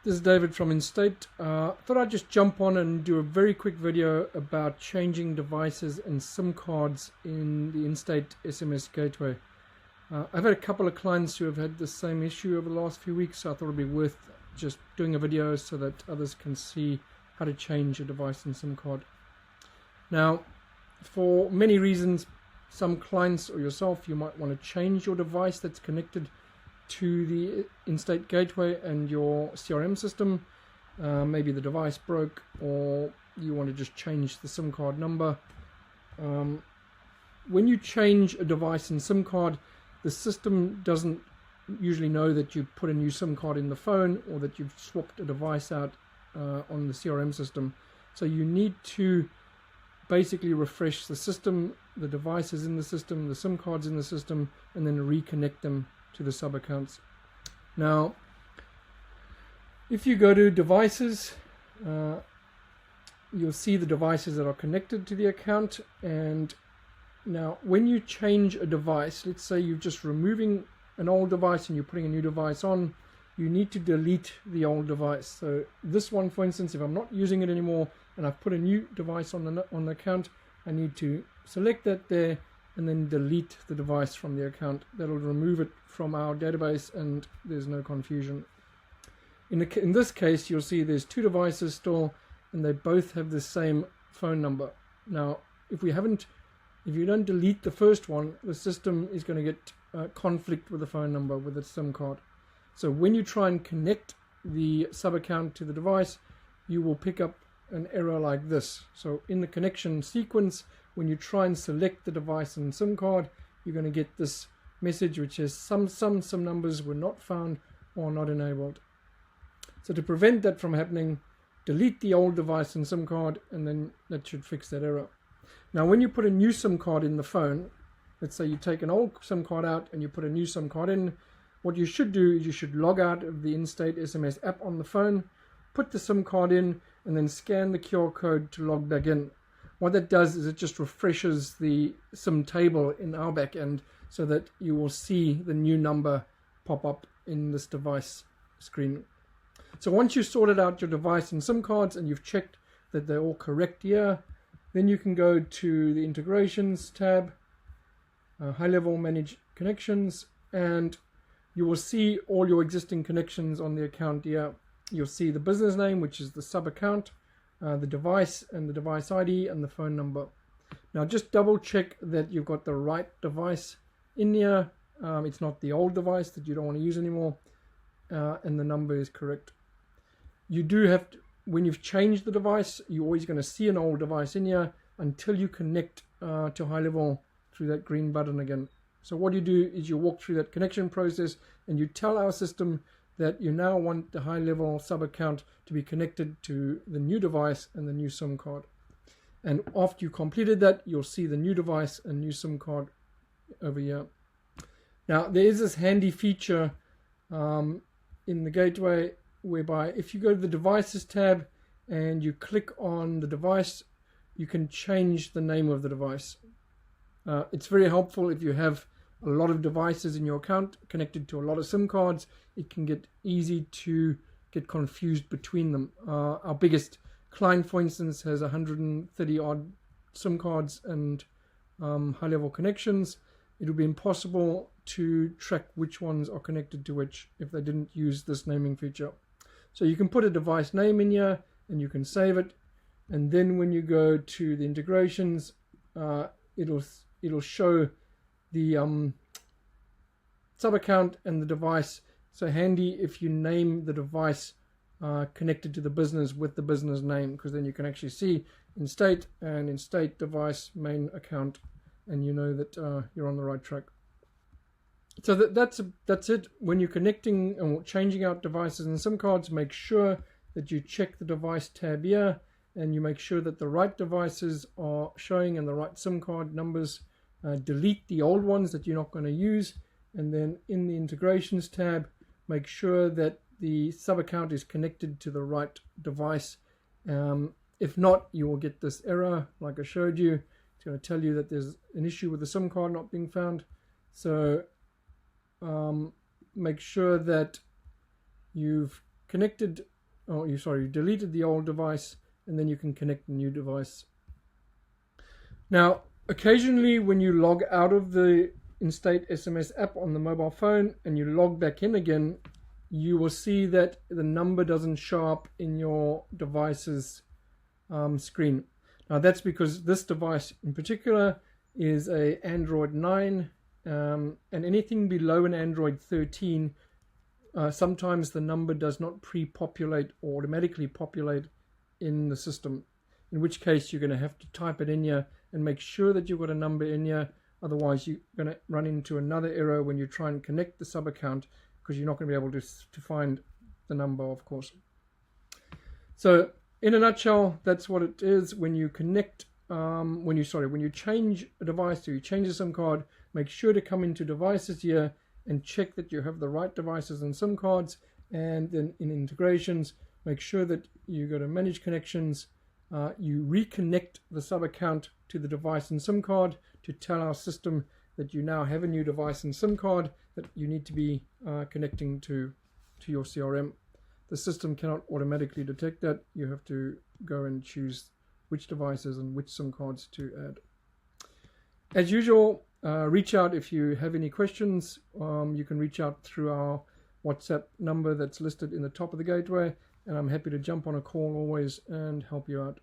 This is David from Inst8. Thought I'd just jump on and do a very quick video about changing devices and SIM cards in the Inst8 SMS Gateway. I've had a couple of clients who have had the same issue over the last few weeks, so I thought it'd be worth just doing a video so that others can see how to change a device and SIM card. Now, for many reasons, some clients or yourself, you might want to change your device that's connected to the Inst8 Gateway and your CRM system. Maybe the device broke, or you want to just change the SIM card number. When you change a device and SIM card, the system doesn't usually know that you put a new SIM card in the phone or that you've swapped a device out on the CRM system. So you need to basically refresh the system, the devices in the system, the SIM cards in the system, and then reconnect them to the sub accounts. Now, if you go to devices, you'll see the devices that are connected to the account. And now when you change a device, let's say you're just removing an old device and you're putting a new device on, you need to delete the old device. So this one, for instance, if I'm not using it anymore and I've put a new device on the account, I need to select that there and then delete the device from the account. That'll remove it from our database and there's no confusion. In this case, you'll see there's two devices still and they both have the same phone number. Now, if you don't delete the first one, the system is going to get conflict with the phone number with its SIM card. So when you try and connect the sub account to the device, you will pick up an error like this. So in the connection sequence, when you try and select the device and SIM card, you're going to get this message which says some numbers were not found or not enabled. So to prevent that from happening, delete the old device and SIM card, and then that should fix that error. Now when you put a new SIM card in the phone, let's say you take an old SIM card out and you put a new SIM card in, what you should do is you should log out of the Inst8 SMS app on the phone, put the SIM card in, and then scan the QR code to log back in. What that does is it just refreshes the SIM table in our back end so that you will see the new number pop up in this device screen. So once you've sorted out your device and SIM cards and you've checked that they're all correct here, then you can go to the integrations tab, HighLevel Manage Connections, and you will see all your existing connections on the account here. You'll see the business name, which is the sub account, the device and the device ID and the phone number. Now just double check that you've got the right device in here. It's not the old device that you don't want to use anymore, and the number is correct. You do have to, when you've changed the device, you're always going to see an old device in here until you connect to HighLevel through that green button again. So what you do is you walk through that connection process and you tell our system that you now want the HighLevel sub account to be connected to the new device and the new SIM card. And after you completed that, you'll see the new device and new SIM card over here. Now there is this handy feature in the gateway whereby if you go to the devices tab and you click on the device, you can change the name of the device. It's very helpful if you have a lot of devices in your account connected to a lot of SIM cards. It can get easy to get confused between them. Our biggest client, for instance, has 130 odd SIM cards and HighLevel connections. It would be impossible to track which ones are connected to which if they didn't use this naming feature. So you can put a device name in here and you can save it, and then when you go to the integrations, it'll show the sub account and the device. So handy if you name the device connected to the business with the business name, because then you can actually see Inst8 and Inst8 device main account, and you know that you're on the right track. So that's it. When you're connecting or changing out devices and SIM cards, make sure that you check the device tab here and you make sure that the right devices are showing and the right SIM card numbers. Delete the old ones that you're not going to use, and then in the integrations tab, make sure that the sub account is connected to the right device. If not, you will get this error like I showed you. It's going to tell you that there's an issue with the SIM card not being found. So make sure that you've connected oh, you deleted the old device, and then you can connect the new device. Now, occasionally when you log out of the Inst8 SMS app on the mobile phone and you log back in again, you will see that the number doesn't show up in your device's screen. Now that's because this device in particular is a Android 9, and anything below an Android 13, sometimes the number does not pre-populate or automatically populate in the system, in which case you're going to have to type it in here and make sure that you've got a number in here. Otherwise you're going to run into another error when you try and connect the sub account, because you're not going to be able to find the number, of course. So in a nutshell, that's what it is. When you connect, when you change a device or you change a SIM card, make sure to come into devices here and check that you have the right devices and SIM cards. And then in integrations, make sure that you go to manage connections. You reconnect the sub account to the device and SIM card to tell our system that you now have a new device and SIM card that you need to be connecting to your CRM. The system cannot automatically detect that. You have to go and choose which devices and which SIM cards to add. As usual, reach out if you have any questions. You can reach out through our WhatsApp number that's listed in the top of the gateway, and I'm happy to jump on a call always and help you out.